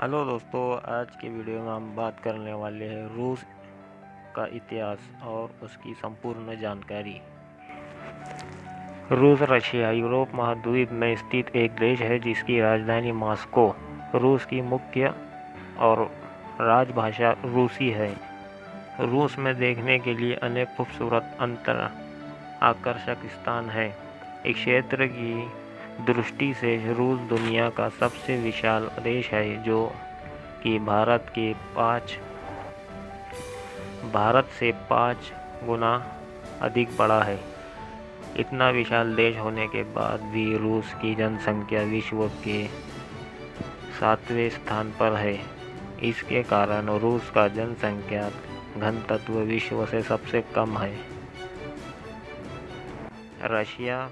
Hello दोस्तों, आज के वीडियो में हम बात करने वाले हैं रूस का इतिहास और उसकी संपूर्ण जानकारी। रूस रशिया यूरोप महाद्वीप में स्थित एक देश है जिसकी राजधानी मॉस्को। रूस की मुख्य और राजभाषा रूसी है। रूस में देखने के लिए अनेक खूबसूरत अंतर आकर्षक स्थान हैं। इस क्षेत्र की दृष्टि से रूस दुनिया का सबसे विशाल देश है, जो कि भारत से 5 गुना अधिक बड़ा है। इतना विशाल देश होने के बाद भी रूस की जनसंख्या विश्व के 7वें स्थान पर है। इसके कारण रूस का जनसंख्या घनत्व विश्व से सबसे कम है। रशिया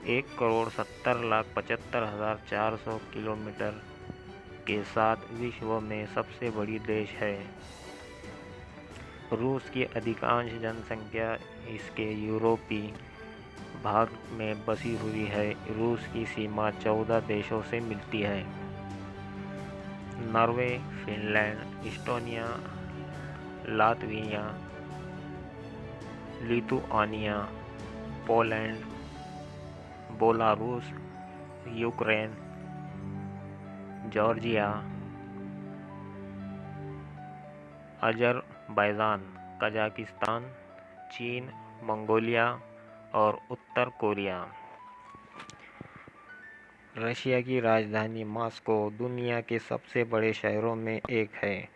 1,70,75,400 किलोमीटर के साथ विश्व में सबसे बड़ी देश है। रूस की अधिकांश जनसंख्या इसके यूरोपीय भाग में बसी हुई है। रूस की सीमा 14 देशों से मिलती है: Norway, Finland, Estonia, Latvia, Lithuania, Poland, Belarus, Ukraine, Georgia, Azerbaijan, Kazakhstan, चीन, मंगोलिया और उत्तर कोरिया। रशिया की राजधानी मॉस्को दुनिया के सबसे बड़े शहरों में एक है।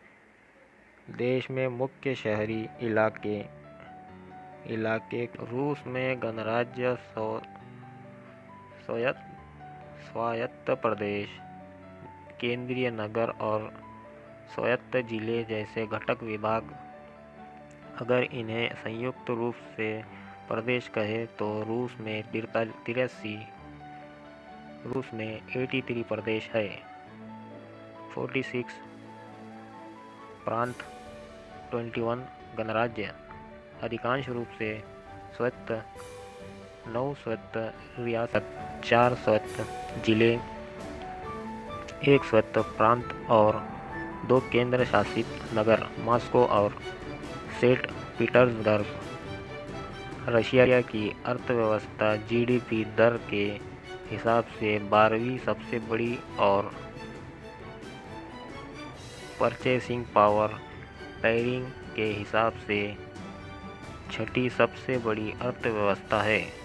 देश में मुख्य शहरी इलाके रूस में गणराज्य, स्वायत्त प्रदेश, केंद्रीय नगर और स्वायत्त जिले जैसे घटक विभाग। अगर इन्हें संयुक्त रूप से प्रदेश कहे तो रूस में 83 प्रदेश है, 46 प्रांत, 21 गणराज्य, अधिकांश रूप से स्वायत्त, 9 स्वायत्त रियासत, 4 स्वायत्त जिले, 1 स्वायत्त प्रांत और 2 केंद्र शासित नगर, मॉस्को और सेंट पीटर्सबर्ग। रशिया की अर्थव्यवस्था जीडीपी दर के हिसाब से 12वीं सबसे बड़ी और परचेसिंग पावर पैरिंग के हिसाब से 6ठी सबसे बड़ी अर्थव्यवस्था है।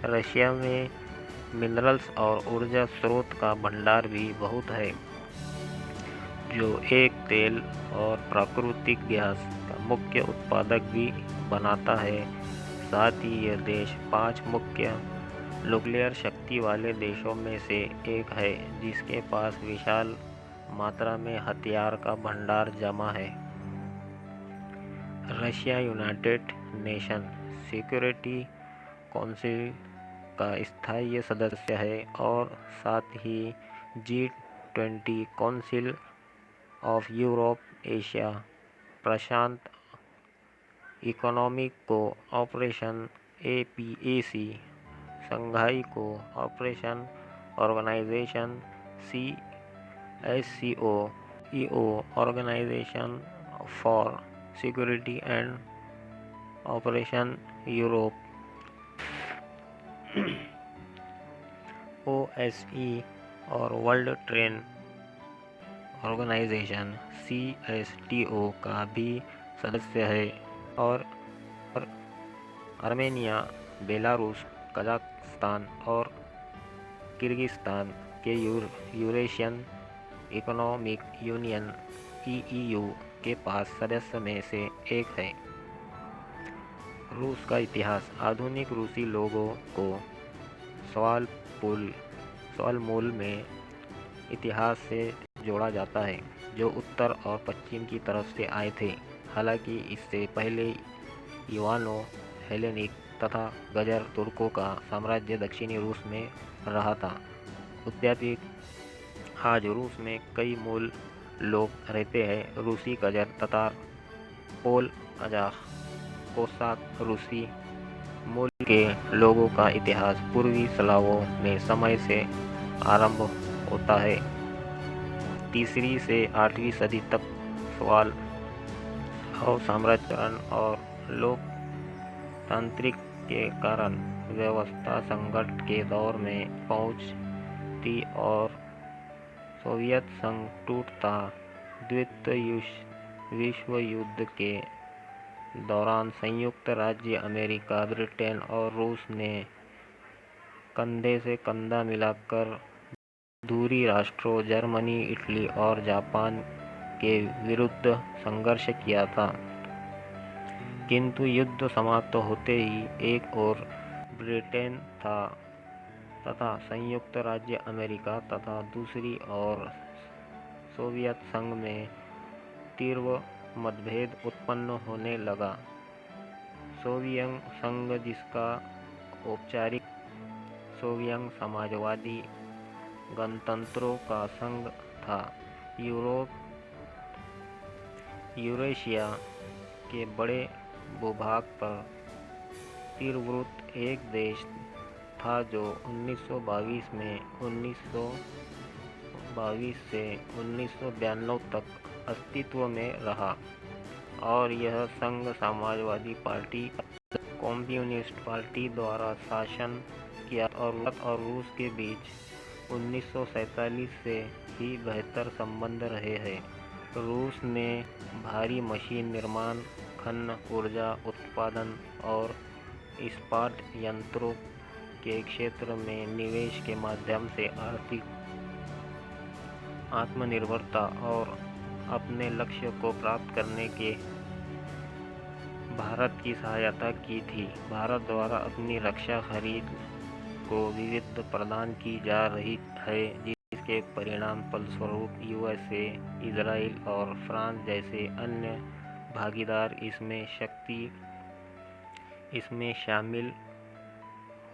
रशिया में मिनरल्स और ऊर्जा स्रोत का भंडार भी बहुत है, जो एक तेल और प्राकृतिक गैस का मुख्य उत्पादक भी बनाता है। साथ ही यह देश 5 मुख्य न्यूक्लियर शक्ति वाले देशों में से एक है, जिसके पास विशाल मात्रा में हथियार का भंडार जमा है। Russia united nation security council का स्थायी सदस्य है और साथ ही G20 council of Europe, Asia, प्रशांत economic cooperation APAC, Shanghai cooperation organisation CSCO, organisation for security and operation Europe, OSCE और वर्ल्ड ट्रेड ऑर्गेनाइजेशन CSTO का भी सदस्य है। और आर्मेनिया, बेलारूस, कजाकिस्तान और किर्गिस्तान के यूरेशियन इकोनॉमिक यूनियन EEU के पास सदस्य में से एक है। रूस का इतिहास आधुनिक रूसी लोगों को सवाल मूल में इतिहास से जोड़ा जाता है, जो उत्तर और पश्चिम की तरफ से आए थे। हालांकि इससे पहले इवानो हेलेनिक तथा गजर तुर्कों का साम्राज्य दक्षिणी रूस में रहा था। अद्यतन आज रूस में कई मूल लोग रहते हैं: रूसी, गजर, ततार, पोल, कजाख, कोसाक। रूसी मूल के लोगों का इतिहास पूर्वी स्लावों में समय से आरंभ होता है। 3वीं से 8वीं सदी तक सवाल और साम्राज्यवाद और लोकतांत्रिक के कारण व्यवस्था संकट के दौर में पहुंचती और सोवियत संघ टूटता। द्वितीय विश्व युद्ध के दौरान संयुक्त राज्य अमेरिका, ब्रिटेन और रूस ने कंधे से कंधा मिलाकर दूरी राष्ट्रों जर्मनी, इटली और जापान के विरुद्ध संघर्ष किया था। किंतु युद्ध समाप्त होते ही एक ओर ब्रिटेन तथा संयुक्त राज्य अमेरिका तथा दूसरी ओर सोवियत संघ में तीव्र मतभेद उत्पन्न होने लगा। सोवियत संघ, जिसका औपचारिक सोवियत समाजवादी गणतंत्रों का संघ था, यूरेशिया के बड़े भूभाग पर तीव्रवृत्त एक देश था जो 1922 से 1992 तक अस्तित्व में रहा और यह संघ समाजवादी पार्टी, कम्युनिस्ट पार्टी द्वारा शासन किया और रूस के बीच 1947 से ही बेहतर संबंध रहे हैं। रूस ने भारी मशीन निर्माण, खनन, ऊर्जा उत्पादन और इस्पात यंत्रों के क्षेत्र में निवेश के माध्यम से आर्थिक आत्मनिर्भरता और अपने लक्ष्य को प्राप्त करने के भारत की सहायता की थी। भारत द्वारा अपनी रक्षा खरीद को विविध प्रदान की जा रही है, जिसके परिणाम फलस्वरूप यूएसए, इजराइल और फ्रांस जैसे अन्य भागीदार इसमें शामिल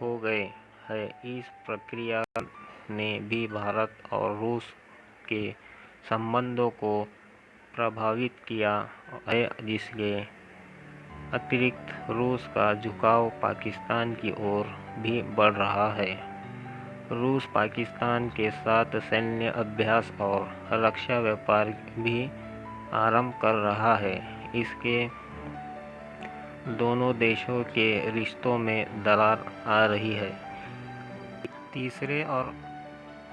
हो गए हैं। इस प्रक्रिया ने भी भारत और रूस के संबंधों को प्रभावित किया है, जिसके अतिरिक्त रूस का झुकाव पाकिस्तान की ओर भी बढ़ रहा है। रूस पाकिस्तान के साथ सैन्य अभ्यास और रक्षा व्यापार भी आरंभ कर रहा है। इसके दोनों देशों के रिश्तों में दरार आ रही है। 3वीं और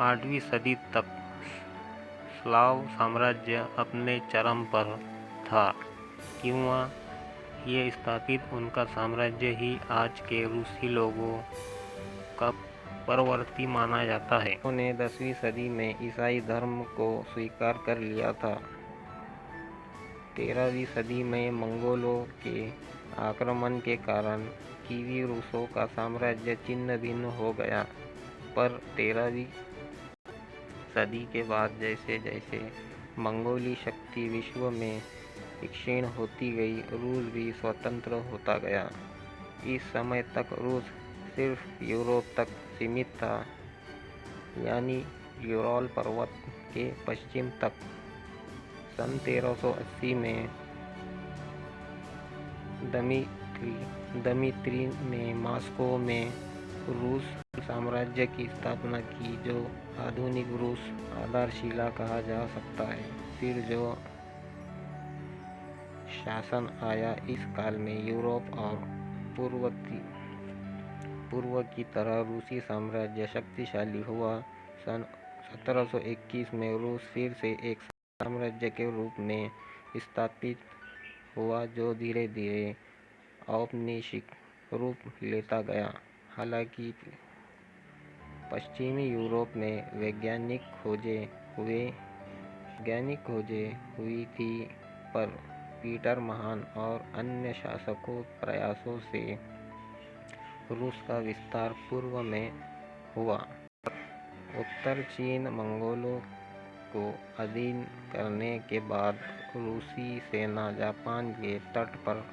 8वीं सदी तक स्लाव साम्राज्य अपने चरम पर था। क्यों ये स्थापित उनका साम्राज्य ही आज के रूसी लोगों का परवर्ती माना जाता है। उन्होंने 10वीं सदी में ईसाई धर्म को स्वीकार कर लिया था। 13वीं सदी में मंगोलों के आक्रमण के कारण कीवी रूसों का साम्राज्य छिन्न भिन्न हो गया, पर 13वीं सदी के बाद जैसे जैसे मंगोली शक्ति विश्व में क्षीण होती गई, रूस भी स्वतंत्र होता गया। इस समय तक रूस सिर्फ यूरोप तक सीमित था, यानी यूरल पर्वत के पश्चिम तक। सन 1380 में दमित्री ने मॉस्को में रूस साम्राज्य की स्थापना की, जो आधुनिक रूस आधारशिला कहा जा सकता है। फिर जो शासन आया, इस काल में यूरोप और पूर्व की तरह रूसी साम्राज्य शक्तिशाली हुआ। सन 1721 में रूस फिर से एक साम्राज्य के रूप में स्थापित हुआ, जो धीरे धीरे औपनिवेशिक रूप लेता गया। हालांकि पश्चिमी यूरोप में वैज्ञानिक खोजें हुई थी, पर पीटर महान और अन्य शासकों प्रयासों से रूस का विस्तार पूर्व में हुआ। उत्तर चीन मंगोलों को अधीन करने के बाद रूसी सेना जापान के तट पर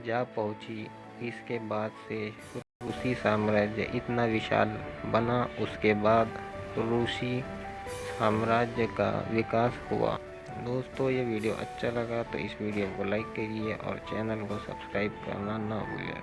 जा पहुंची। इसके बाद से रूसी साम्राज्य इतना विशाल बना। उसके बाद रूसी साम्राज्य का विकास हुआ। दोस्तों, ये वीडियो अच्छा लगा तो इस वीडियो को लाइक करिए और चैनल को सब्सक्राइब करना ना भूलें।